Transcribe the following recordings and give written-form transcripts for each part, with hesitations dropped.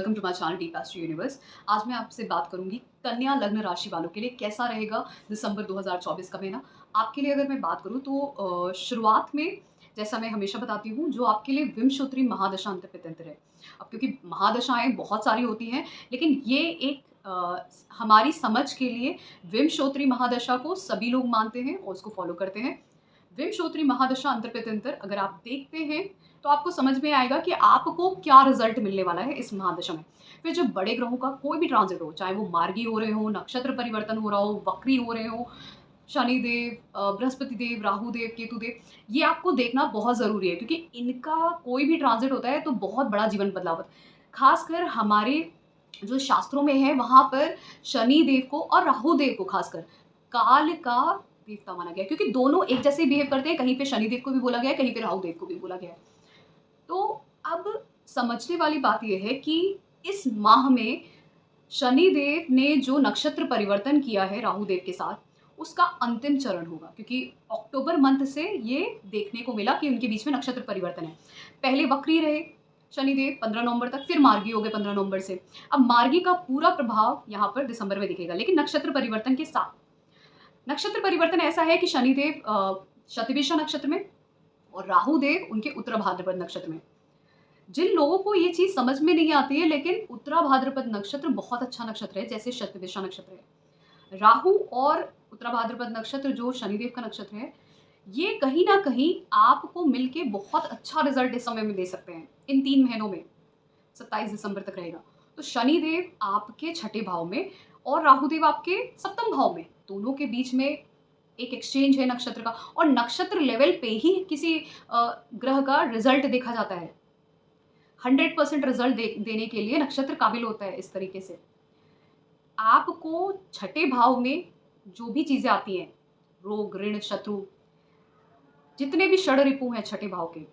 Welcome to my channel deep astro universe. आज मैं आपसे बात करूंगी कन्या लग्न राशि वालों के लिए कैसा रहेगा दिसंबर 2024 का महीना। आपके लिए अगर मैं बात करूं तो शुरुआत में जैसा मैं हमेशा बताती हूँ, जो आपके लिए विंशोत्तरी महादशा अंतर्पितंत्र है। अब क्योंकि महादशाएं बहुत सारी होती हैं, लेकिन ये एक हमारी समझ के लिए विंशोत्तरी महादशा को सभी लोग मानते हैं और उसको फॉलो करते हैं। विंशोत्तरी महादशा अंतर्पितंत्र अगर आप देखते हैं तो आपको समझ में आएगा कि आपको क्या रिजल्ट मिलने वाला है इस महादशा में। फिर जब बड़े ग्रहों का कोई भी ट्रांजिट हो, चाहे वो मार्गी हो रहे हो, नक्षत्र परिवर्तन हो रहा हो, वक्री हो रहे हो, शनि देव, बृहस्पति देव, राहु देव, केतु देव, ये आपको देखना बहुत ज़रूरी है क्योंकि इनका कोई भी ट्रांजिट होता है तो बहुत बड़ा जीवन बदलाव होता है। खासकर हमारे जो शास्त्रों में है वहाँ पर शनि देव को और राहु देव को खासकर काल का देवता माना गया है, क्योंकि दोनों एक जैसे बिहेव करते हैं। कहीं पे शनि देव को भी बोला गया है, कहीं पे राहु देव को भी बोला गया है। तो अब समझने वाली बात यह है कि इस माह में शनि देव ने जो नक्षत्र परिवर्तन किया है राहु देव के साथ, उसका अंतिम चरण होगा, क्योंकि अक्टूबर मंथ से ये देखने को मिला कि उनके बीच में नक्षत्र परिवर्तन है। पहले वक्री रहे शनिदेव 15 नवंबर तक, फिर मार्गी हो गए 15 नवंबर से। अब मार्गी का पूरा प्रभाव यहाँ पर दिसंबर में दिखेगा, लेकिन नक्षत्र परिवर्तन के साथ। नक्षत्र परिवर्तन ऐसा है कि शनिदेव शतभिषा नक्षत्र में और राहु देव उनके उत्तर भाद्रपद नक्षत्र में। जिन लोगों को ये चीज़ समझ में नहीं आती है, लेकिन उत्तरा भाद्रपद नक्षत्र बहुत अच्छा नक्षत्र है, जैसे शतभिषा नक्षत्र है। राहु और उत्तरा भाद्रपद नक्षत्र जो शनिदेव का नक्षत्र है, ये कहीं ना कहीं आपको मिलके बहुत अच्छा रिजल्ट इस समय में दे सकते हैं। इन 3 महीनों में 27 दिसंबर तक रहेगा। तो शनिदेव आपके छठे भाव में और राहुदेव आपके सप्तम भाव में, दोनों के बीच में एक एक्सचेंज है नक्षत्र का, और नक्षत्र लेवल पे ही किसी ग्रह का रिजल्ट देखा जाता है। 100% रिजल्ट देने के लिए नक्षत्र काबिल होता है। इस तरीके से आपको छठे भाव में जो भी चीजें आती हैं, रोग, ऋण, शत्रु, जितने भी षड रिपु हैं छठे भाव के,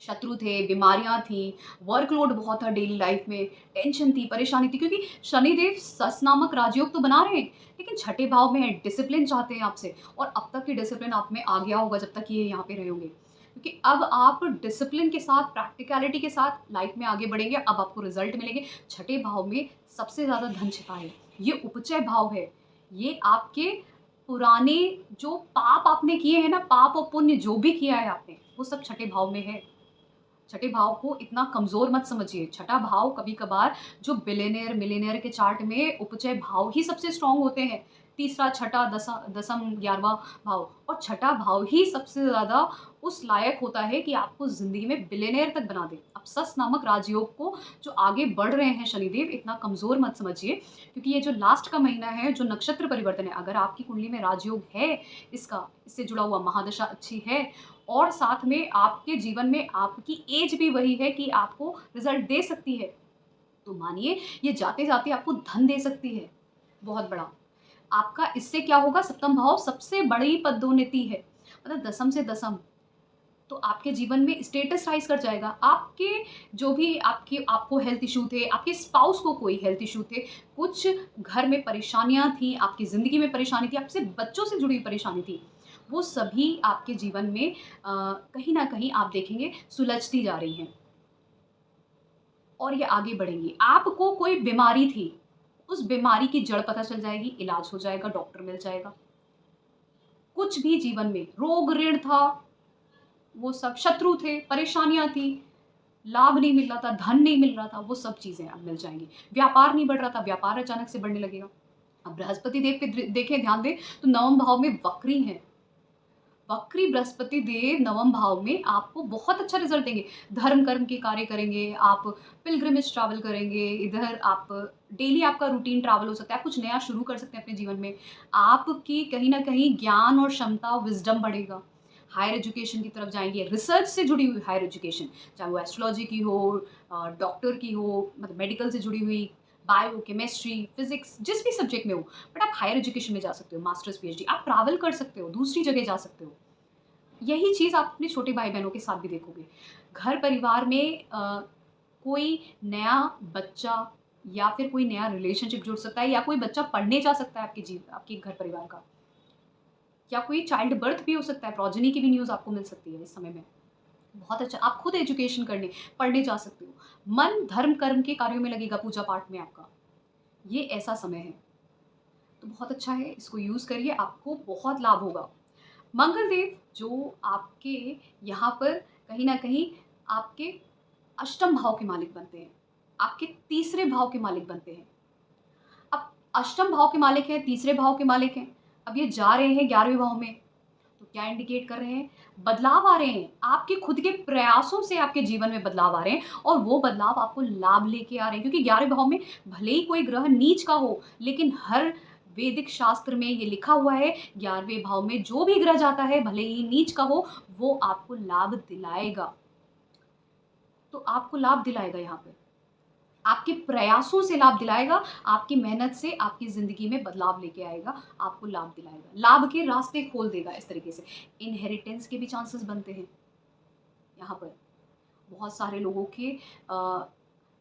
शत्रु थे, बीमारियां थी, वर्कलोड बहुत था डेली लाइफ में, टेंशन थी, परेशानी थी, क्योंकि शनिदेव सस नामक राजयोग तो बना रहे हैं, लेकिन छठे भाव में है, डिसिप्लिन चाहते हैं आपसे। और अब तक की डिसिप्लिन आप में आ गया होगा जब तक ये यहाँ पे रहे होंगे, क्योंकि अब आप डिसिप्लिन के साथ, प्रैक्टिकलिटी के साथ लाइफ में आगे बढ़ेंगे। अब आपको रिजल्ट मिलेंगे। छठे भाव में सबसे ज़्यादा धन छिपा है, ये उपचय भाव है। ये आपके पुराने जो पाप आपने किए हैं ना, पाप और पुण्य जो भी किया है आपने, वो सब छठे भाव में है। छठे भाव को इतना कमजोर मत समझिए। छठा भाव कभी कभार जो बिलियनियर मिलियनियर के चार्ट में उपचय भाव ही सबसे स्ट्रांग होते हैं। तीसरा, छठा, दसम, 11वां भाव, और छठा भाव ही सबसे ज्यादा उस लायक होता है कि आपको जिंदगी में बिलियनियर तक बना दे। अब सस नामक राजयोग को जो आगे बढ़ रहे हैं शनिदेव, इतना कमजोर मत समझिए, क्योंकि ये जो लास्ट का महीना है, जो नक्षत्र परिवर्तन है, अगर आपकी कुंडली में राजयोग है, इससे जुड़ा हुआ महादशा अच्छी है, और साथ में आपके जीवन में आपकी एज भी वही है कि आपको रिजल्ट दे सकती है, तो मानिए ये जाते जाते आपको धन दे सकती है बहुत बड़ा। आपका इससे क्या होगा, सप्तम भाव सबसे बड़ी पदोन्नति है, मतलब दसम से दसम, तो आपके जीवन में स्टेटस राइज कर जाएगा। आपके जो भी आपको हेल्थ इशू थे, आपके स्पाउस को कोई हेल्थ इशू थे, कुछ घर में परेशानियां थी, आपकी ज़िंदगी में परेशानी थी, आपसे बच्चों से जुड़ी हुई परेशानी थी, वो सभी आपके जीवन में कहीं ना कहीं आप देखेंगे सुलझती जा रही हैं और ये आगे बढ़ेंगी। आपको कोई बीमारी थी, उस बीमारी की जड़ पता चल जाएगी, इलाज हो जाएगा, डॉक्टर मिल जाएगा। कुछ भी जीवन में रोग, ऋण था, वो सब, शत्रु थे, परेशानियां थी, लाभ नहीं मिल रहा था, धन नहीं मिल रहा था, वो सब चीजें अब मिल जाएंगी। व्यापार नहीं बढ़ रहा था, व्यापार अचानक से बढ़ने लगेगा। अब बृहस्पति देव पे देखें, ध्यान दें तो नवम भाव में वक्री है। वक्री बृहस्पति देव नवम भाव में आपको बहुत अच्छा रिजल्ट देंगे। धर्म कर्म के कार्य करेंगे आप, पिलग्रिमेज ट्रैवल करेंगे, इधर आप डेली आपका रूटीन ट्रैवल हो सकता है, आप कुछ नया शुरू कर सकते हैं अपने जीवन में। आपकी कहीं ना कहीं ज्ञान और क्षमता, विजडम बढ़ेगा। हायर एजुकेशन की तरफ जाएंगे, रिसर्च से जुड़ी हुई हायर एजुकेशन, चाहे वो एस्ट्रोलॉजी की हो, डॉक्टर की हो, मतलब मेडिकल से जुड़ी हुई, बायो, केमिस्ट्री, फिजिक्स, जिस भी सब्जेक्ट में हो, बट आप हायर एजुकेशन में जा सकते हो, मास्टर्स, पीएचडी, आप ट्रैवल कर सकते हो, दूसरी जगह जा सकते हो। यही चीज़ आप अपने छोटे भाई बहनों के साथ भी देखोगे। घर परिवार में कोई नया बच्चा या फिर कोई नया रिलेशनशिप जुड़ सकता है, या कोई बच्चा पढ़ने जा सकता है आपके घर परिवार का, या कोई चाइल्ड बर्थ भी हो सकता है, प्रोजेनी की भी न्यूज़ आपको मिल सकती है इस समय में। बहुत अच्छा, आप खुद एजुकेशन करने पढ़ने जा सकते हो। मन धर्म कर्म के कार्यों में लगेगा, पूजा पाठ में आपका। ये ऐसा समय है, तो बहुत अच्छा है, इसको यूज़ करिए, आपको बहुत लाभ होगा। मंगल देव जो आपके यहाँ पर कहीं न कहीं आपके अष्टम भाव के मालिक बनते हैं, आपके तीसरे भाव के मालिक बनते हैं। अब अष्टम भाव के मालिक हैं, तीसरे भाव के मालिक हैं, अब ये जा रहे हैं 11वें भाव में, तो क्या इंडिकेट कर रहे हैं? बदलाव आ रहे हैं, आपके खुद के प्रयासों से आपके जीवन में बदलाव आ रहे हैं और वो बदलाव आपको लाभ लेके आ रहे हैं, क्योंकि 11वें भाव में भले ही कोई ग्रह नीच का हो, लेकिन हर वैदिक शास्त्र में ये लिखा हुआ है, 11वें भाव में जो भी ग्रह जाता है, भले ही नीच का हो, वो आपको लाभ दिलाएगा। तो आपको लाभ दिलाएगा यहाँ पे। आपके प्रयासों से लाभ दिलाएगा, आपकी मेहनत से आपकी ज़िंदगी में बदलाव लेके आएगा, आपको लाभ दिलाएगा। लाभ के रास्ते खोल देगा इस तरीके से। इनहेरिटेंस के भी चांसेस बनते हैं यहाँ पर। बहुत सारे लोगों के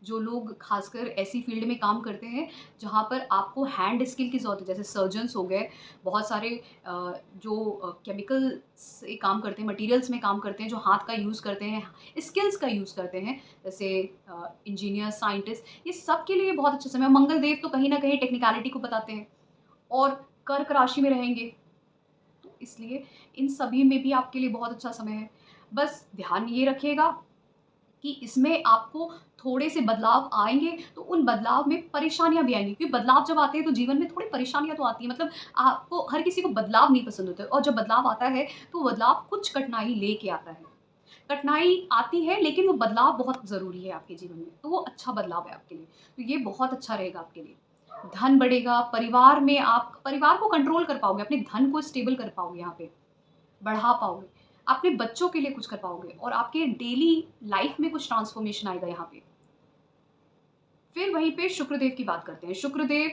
जो लोग खासकर ऐसी फील्ड में काम करते हैं जहाँ पर आपको हैंड स्किल की ज़रूरत है, जैसे सर्जन्स हो गए, बहुत सारे जो केमिकल से काम करते हैं, मटेरियल्स में काम करते हैं, जो हाथ का यूज़ करते हैं, स्किल्स का यूज़ करते हैं, जैसे इंजीनियर, साइंटिस्ट, ये सब के लिए बहुत अच्छा समय है। मंगल देव तो कहीं न कहीं टेक्निकलिटी को बताते हैं और कर्क राशि में रहेंगे, तो इसलिए इन सभी में भी आपके लिए बहुत अच्छा समय है। बस ध्यान ये रखिएगा कि इसमें आपको थोड़े से बदलाव आएँगे, तो उन बदलाव में परेशानियाँ भी आएँगी, क्योंकि बदलाव जब आते हैं तो जीवन में थोड़ी परेशानियाँ तो आती हैं। मतलब आपको, हर किसी को बदलाव नहीं पसंद होता है और जब बदलाव आता है, तो बदलाव कुछ कठिनाई लेके आता है। कठिनाई आती है, लेकिन वो बदलाव बहुत ज़रूरी है आपके जीवन में, तो वो अच्छा बदलाव है आपके लिए। तो ये बहुत अच्छा रहेगा आपके लिए। धन बढ़ेगा, परिवार में आप परिवार को कंट्रोल कर पाओगे, अपने धन को स्टेबल कर पाओगे यहाँ पे। बढ़ा पाओगे, अपने बच्चों के लिए कुछ कर पाओगे और आपके डेली लाइफ में कुछ ट्रांसफॉर्मेशन आएगा यहाँ पे। फिर वहीं पे शुक्रदेव की बात करते हैं। शुक्रदेव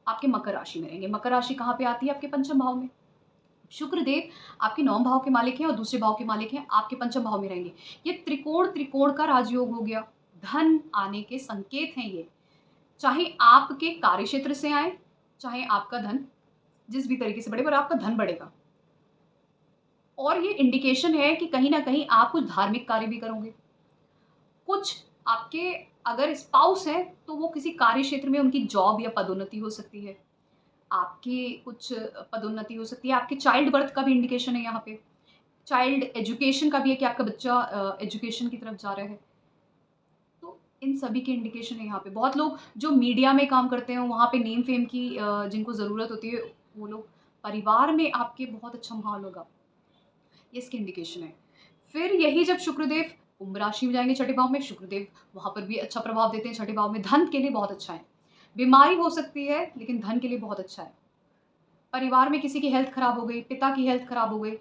आपके मकर राशि में रहेंगे। मकर राशि कहाँ पे आती है? आपके पंचम भाव में। शुक्रदेव आपके 9 भाव के मालिक हैं और दूसरे भाव के मालिक हैं, आपके पंचम भाव में रहेंगे। ये त्रिकोण त्रिकोण का राजयोग हो गया। धन आने के संकेत हैं ये। चाहे आपके कार्यक्षेत्र से आए, चाहे आपका धन जिस भी तरीके से बढ़े, पर आपका धन बढ़ेगा। और ये इंडिकेशन है कि कहीं न कहीं आप कुछ धार्मिक कार्य भी करोगे। कुछ आपके अगर स्पाउस हैं, तो वो किसी कार्य क्षेत्र में उनकी जॉब या पदोन्नति हो सकती है। आपकी कुछ पदोन्नति हो सकती है, आपके चाइल्ड बर्थ का भी इंडिकेशन है यहाँ पे। चाइल्ड एजुकेशन का भी है कि आपका बच्चा एजुकेशन की तरफ जा रहा है। तो इन सभी के इंडिकेशन है यहाँ पे। बहुत लोग जो मीडिया में काम करते हैं, वहाँ पे नेम फेम की जिनको ज़रूरत होती है, वो लोग परिवार में आपके बहुत अच्छा माहौल होगा। ये इसकी इंडिकेशन है। फिर यही जब शुक्रदेव कुंभ राशि में जाएँगे छठे भाव में, शुक्रदेव वहाँ पर भी अच्छा प्रभाव देते हैं छठे भाव में, धन के लिए बहुत अच्छा है। बीमारी हो सकती है, लेकिन धन के लिए बहुत अच्छा है। परिवार में किसी की हेल्थ खराब हो गई, पिता की हेल्थ खराब हो गई,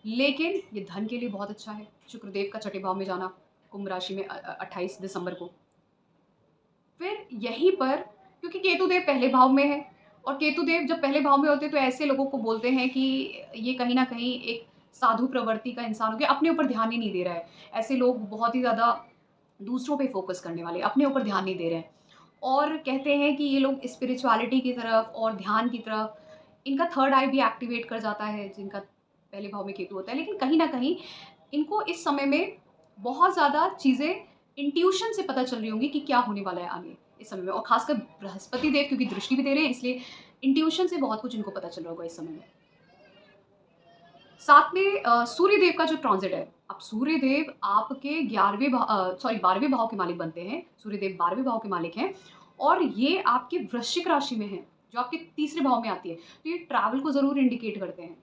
लेकिन ये धन के लिए बहुत अच्छा है, शुक्रदेव का छठे भाव में जाना, कुंभ राशि में 28 दिसंबर को। फिर यहीं पर, क्योंकि केतुदेव पहले भाव में है और केतुदेव जब पहले भाव में होते हैं, तो ऐसे लोगों को बोलते हैं कि ये कहीं न कहीं एक साधु प्रवृत्ति का इंसान हो गया, अपने ऊपर ध्यान ही नहीं दे रहा है। ऐसे लोग बहुत ही ज़्यादा दूसरों पे फ़ोकस करने वाले, अपने ऊपर ध्यान नहीं दे रहे हैं और कहते हैं कि ये लोग स्पिरिचुअलिटी की तरफ और ध्यान की तरफ, इनका थर्ड आई भी एक्टिवेट कर जाता है, जिनका पहले भाव में केतु होता है। लेकिन कहीं न कहीं इनको इस समय में बहुत ज़्यादा चीज़ें इंट्यूशन से पता चल रही होंगी कि क्या होने वाला है आगे इस समय में, और खासकर बृहस्पति देव क्योंकि दृष्टि भी दे रहे हैं, इसलिए इंट्यूशन से बहुत कुछ इनको पता चल रहा होगा इस समय में। साथ में सूर्य देव का जो ट्रांजिट है, अब सूर्य देव आपके 12वें भाव के मालिक बनते हैं। सूर्य देव 12वें भाव के मालिक हैं और ये आपके वृश्चिक राशि में हैं, जो आपके तीसरे भाव में आती है। तो ये ट्रैवल को ज़रूर इंडिकेट करते हैं।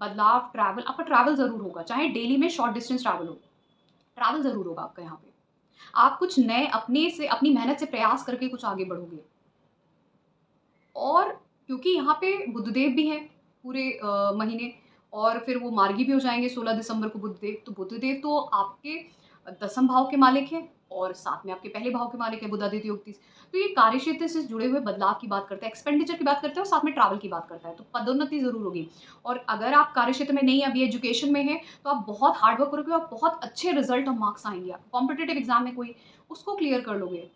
बदलाव, ट्रैवल, आपका ट्रैवल ज़रूर होगा, चाहे डेली में शॉर्ट डिस्टेंस ट्रैवल हो, ट्रैवल ज़रूर होगा आपका यहाँ पे। आप कुछ नए अपने से, अपनी मेहनत से प्रयास करके कुछ आगे बढ़ोगे। और क्योंकि यहाँ पे बुधदेव भी हैं पूरे महीने, और फिर वो मार्गी भी हो जाएँगे 16 दिसंबर को बुधदेव। तो बुधदेव तो आपके 10म भाव के मालिक हैं और साथ में आपके पहले भाव के मालिक हैं, बुधादित्य योग 30। तो ये कार्यक्षेत्र से जुड़े हुए बदलाव की बात करता है, एक्सपेंडिचर की बात करता है और साथ में ट्रैवल की बात करता है। तो पदोन्नति ज़रूर होगी और अगर आप कार्यक्षेत्र में नहीं, अभी एजुकेशन में हैं, तो आप बहुत हार्ड वर्क करोगे और बहुत अच्छे रिज़ल्ट और मार्क्स आएँगे आपको। कॉम्पिटिटिव एग्ज़ाम में कोई, उसको क्लियर कर लोगे।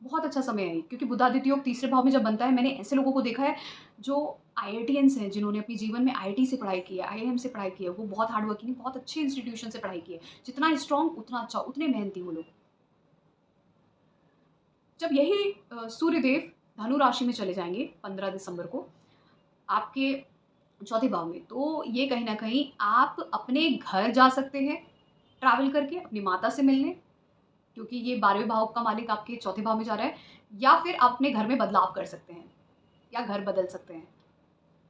बहुत अच्छा समय है ये, क्योंकि बुधादित्य योग तीसरे भाव में जब बनता है, मैंने ऐसे लोगों को देखा है जो आईआईटीएन्स हैं, जिन्होंने अपने जीवन में आईआईटी से पढ़ाई की है, आईआईएम से पढ़ाई की है, वो बहुत हार्ड वर्किंग, बहुत अच्छे इंस्टीट्यूशन से पढ़ाई की है। जितना स्ट्रॉन्ग उतना अच्छा, उतने मेहनती वो लोग। जब यही सूर्यदेव धनु राशि में चले जाएँगे 15 दिसंबर को आपके चौथे भाव में, तो ये कहीं न कहीं आप अपने घर जा सकते हैं, ट्रैवल करके अपनी माता से मिलने, क्योंकि ये 12वें भाव का मालिक आपके चौथे भाव में जा रहा है, या फिर आप अपने घर में बदलाव कर सकते हैं या घर बदल सकते हैं।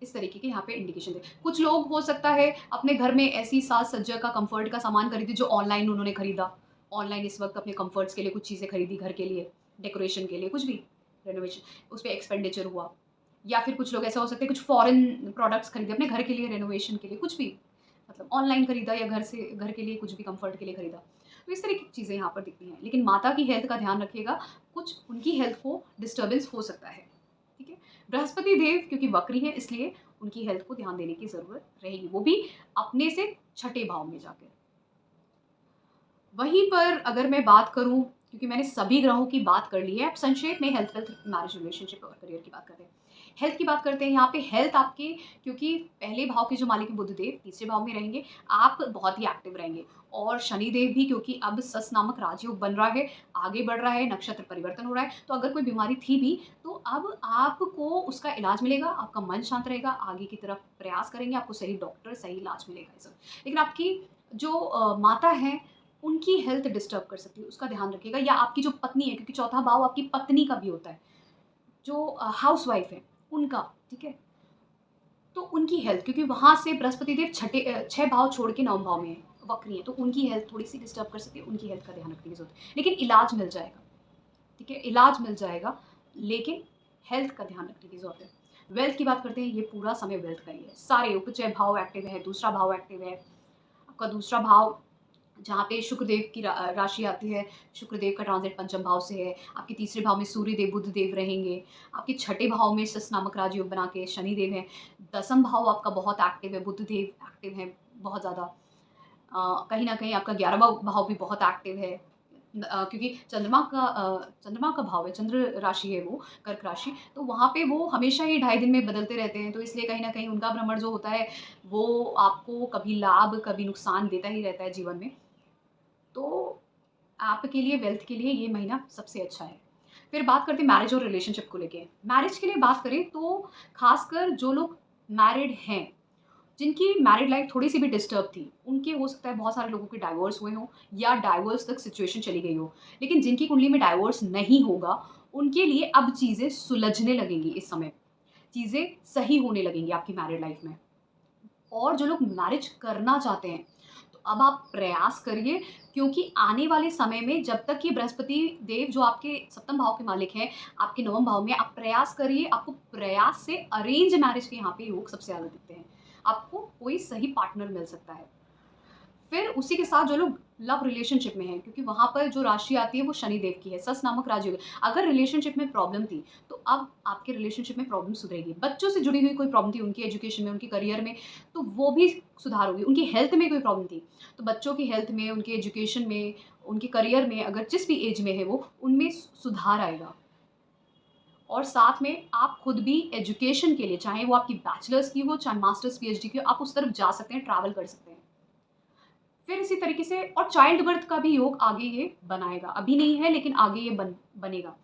इस तरीके के यहाँ पे इंडिकेशन थे। कुछ लोग हो सकता है अपने घर में ऐसी साज-सज्जा का, कम्फर्ट का सामान खरीदे जो ऑनलाइन उन्होंने खरीदा। ऑनलाइन इस वक़्त अपने कम्फर्ट्स के लिए कुछ चीज़ें खरीदी घर के लिए, डेकोरेशन के लिए, कुछ भी रेनोवेशन उस पे एक्सपेंडिचर हुआ। या फिर कुछ लोग ऐसा हो सकता है कुछ फॉरेन प्रोडक्ट्स खरीदे अपने घर के लिए, रेनोवेशन के लिए, कुछ भी। मतलब ऑनलाइन खरीदा या घर के लिए कुछ भी कम्फर्ट के लिए खरीदा। तो इस तरह की चीज़ें यहाँ पर दिखती हैं। लेकिन माता की हेल्थ का ध्यान रखिएगा, कुछ उनकी हेल्थ को डिस्टर्बेंस हो सकता है। ठीक है? बृहस्पति देव क्योंकि वक्री हैं, इसलिए उनकी हेल्थ को ध्यान देने की ज़रूरत रहेगी, वो भी अपने से छठे भाव में जाकर। वहीं पर अगर मैं बात करूँ, क्योंकि मैंने सभी ग्रहों की बात कर ली है, अब संक्षेप में हेल्थ, वेल्थ, मैरिज, रिलेशनशिप और करियर की बात करते हैं। हेल्थ की बात करते हैं, यहाँ पे हेल्थ आपके, क्योंकि पहले भाव के जो मालिक हैं बुधदेव तीसरे भाव में रहेंगे, आप बहुत ही एक्टिव रहेंगे। और शनिदेव भी, क्योंकि अब सस नामक राजयोग बन रहा है, आगे बढ़ रहा है, नक्षत्र परिवर्तन हो रहा है, तो अगर कोई बीमारी थी भी, तो अब आपको उसका इलाज मिलेगा, आपका मन शांत रहेगा, आगे की तरफ प्रयास करेंगे, आपको सही डॉक्टर, सही इलाज मिलेगा ये सब। लेकिन आपकी जो माता है, उनकी हेल्थ डिस्टर्ब कर सकती है, उसका ध्यान रखिएगा, या आपकी जो पत्नी है, क्योंकि चौथा भाव आपकी पत्नी का भी होता है, जो हाउसवाइफ है, उनका, ठीक है? तो उनकी हेल्थ, क्योंकि वहाँ से बृहस्पति देव 6 भाव छोड़ के 9 भाव में है, वक्री है, तो उनकी हेल्थ थोड़ी-सी डिस्टर्ब कर सकती है, उनकी हेल्थ का ध्यान रखने की ज़रूरत है। लेकिन इलाज मिल जाएगा, ठीक है? इलाज मिल जाएगा, लेकिन हेल्थ का ध्यान रखने की ज़रूरत है। वेल्थ की बात करते हैं, ये पूरा समय वेल्थ का ही है। सारे उपचय भाव एक्टिव है, दूसरा भाव एक्टिव है, आपका दूसरा भाव जहाँ पे शुक्रदेव की राशि आती है, शुक्रदेव का ट्रांज़िट पंचम भाव से है, आपके तीसरे भाव में सूर्यदेव, बुधदेव रहेंगे, आपके छठे भाव में सस नामक राजयोग बना के शनिदेव हैं, दसम भाव आपका बहुत एक्टिव है, बुधदेव एक्टिव हैं बहुत ज़्यादा। कहीं न कहीं आपका 11वाँ भाव भी बहुत एक्टिव है। क्योंकि चंद्रमा का भाव है, चंद्र राशि है वो, कर्क राशि, तो वहाँ पे वो हमेशा ही ढाई दिन में बदलते रहते हैं, तो इसलिए कहीं न कहीं उनका भ्रमण जो होता है, वो आपको कभी लाभ, कभी नुकसान देता ही रहता है जीवन में। तो आपके लिए, वेल्थ के लिए ये महीना सबसे अच्छा है। फिर बात करते हैं मैरिज और रिलेशनशिप को लेके। मैरिज के लिए बात करें तो ख़ासकर जो लोग मैरिड हैं, जिनकी मैरिड लाइफ़ थोड़ी-सी भी डिस्टर्ब थी, उनके हो सकता है बहुत सारे लोगों के डाइवोर्स हुए हों या डाइवोर्स तक सिचुएशन चली गई हो। लेकिन जिनकी कुंडली में डाइवोर्स नहीं होगा, उनके लिए अब चीज़ें सुलझने लगेंगी इस समय। चीज़ें सही होने लगेंगी आपकी मैरिड लाइफ़ में। और जो लोग मैरिज करना चाहते हैं, तो अब आप प्रयास करिए, क्योंकि आने वाले समय में जब तक ये बृहस्पति देव जो आपके सप्तम भाव के मालिक हैं, आपके नवम भाव में, आप प्रयास करिए, आपको प्रयास से अरेंज मैरिज के यहाँ पे योग सबसे ज़्यादा दिखते हैं। आपको कोई सही पार्टनर मिल सकता है। फिर उसी के साथ जो लोग लव रिलेशनशिप में हैं, क्योंकि वहाँ पर जो राशि आती है वो शनिदेव की है, सस नामक राजयोग है। अगर रिलेशनशिप में प्रॉब्लम थी, तो अब आपके रिलेशनशिप में प्रॉब्लम सुधरेगी। बच्चों से जुड़ी हुई कोई प्रॉब्लम थी उनकी एजुकेशन में, उनके करियर में, तो वो भी सुधार होगी। उनकी हेल्थ में कोई प्रॉब्लम थी, तो बच्चों की हेल्थ में, उनके एजुकेशन में, उनके करियर में, अगर जिस भी एज में है वो, उनमें सुधार आएगा। और साथ में आप खुद भी एजुकेशन के लिए, चाहे वो आपकी बैचलर्स की हो, चाहे मास्टर्स, पीएचडी की हो, आप उस तरफ जा सकते हैं, ट्रैवल कर सकते हैं। फिर इसी तरीके से और चाइल्ड बर्थ का भी योग आगे ये बनाएगा। अभी नहीं है, लेकिन आगे ये बनेगा।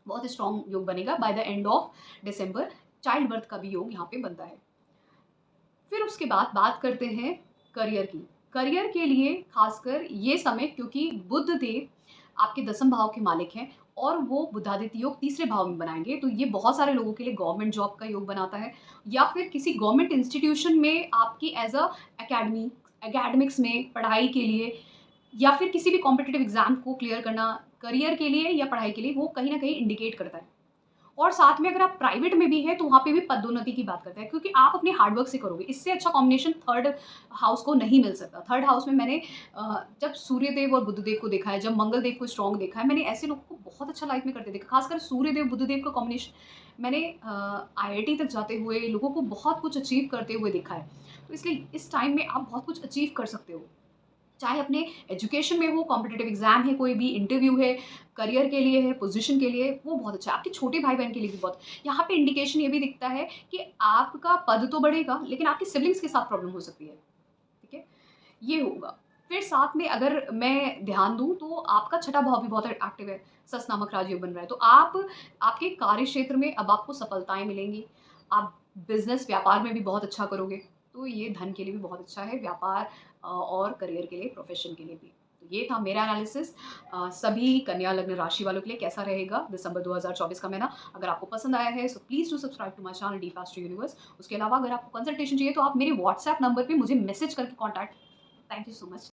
बहुत स्ट्रॉन्ग योग बनेगा by the end of December. Child birth का भी योग यहाँ पे बनता है। फिर उसके बाद बात करते हैं करियर की। करियर के लिए खासकर ये समय, क्योंकि बुध देव आपके दसम भाव के मालिक हैं और वो बुधादित्य योग तीसरे भाव में बनाएँगे, तो ये बहुत सारे लोगों के लिए गवर्नमेंट जॉब का योग बनाता है, या फिर किसी गवर्नमेंट इंस्टीट्यूशन में आपकी एज़ अ एकेडमिक्स में पढ़ाई के लिए, या फिर किसी भी कॉम्पिटिटिव एग्ज़ाम को क्लियर करना, करियर के लिए या पढ़ाई के लिए, वो कहीं न कहीं इंडिकेट करता है। और साथ में अगर आप प्राइवेट में भी हैं, तो वहाँ पे भी पदोन्नति की बात करता है, क्योंकि आप अपने हार्ड वर्क से करोगे। इससे अच्छा कॉम्बिनेशन थर्ड हाउस को नहीं मिल सकता। थर्ड हाउस में मैंने जब सूर्यदेव और बुधदेव को देखा है, जब मंगलदेव को स्ट्रॉन्ग देखा है, मैंने ऐसे लोगों को बहुत अच्छा लाइफ में करते देखा। खासकर सूर्यदेव, बुधदेव का कॉम्बिनेशन मैंने आईआईटी तक जाते हुए लोगों को बहुत कुछ अचीव करते हुए देखा है। तो इसलिए इस टाइम में आप बहुत कुछ अचीव कर सकते हो। चाहे अपने एजुकेशन में हो, कॉम्पिटिटिव एग्ज़ाम है, कोई भी इंटरव्यू है, करियर के लिए है, पोज़ीशन के लिए, वो बहुत अच्छा है। आपके छोटे भाई-बहन के लिए भी बहुत यहाँ पे इंडिकेशन ये भी दिखता है कि आपका पद तो बढ़ेगा, लेकिन आपके सिबलिंग्स के साथ प्रॉब्लम हो सकती है, ठीक है? ये होगा। फिर साथ में अगर मैं ध्यान दूँ तो आपका छठा भाव भी बहुत एक्टिव है, सस नामक राजयोग बन रहा है। तो आप आपके कार्य क्षेत्र में अब आपको सफलताएँ मिलेंगी। आप बिज़नेस व्यापार में भी बहुत अच्छा करोगे। तो ये धन के लिए भी बहुत अच्छा है, व्यापार और करियर के लिए, प्रोफ़ेशन के लिए भी। तो ये था मेरा एनालिसिस सभी कन्या लग्न राशि वालों के लिए कैसा रहेगा दिसंबर 2024 का महीना। अगर आपको पसंद आया है so please do subscribe to my channel D fast universe. उसके अलावा अगर आपको कंसल्टेशन चाहिए तो आप मेरे व्हाट्सएप नंबर पे मुझे मैसेज करके contact. Thank you so much.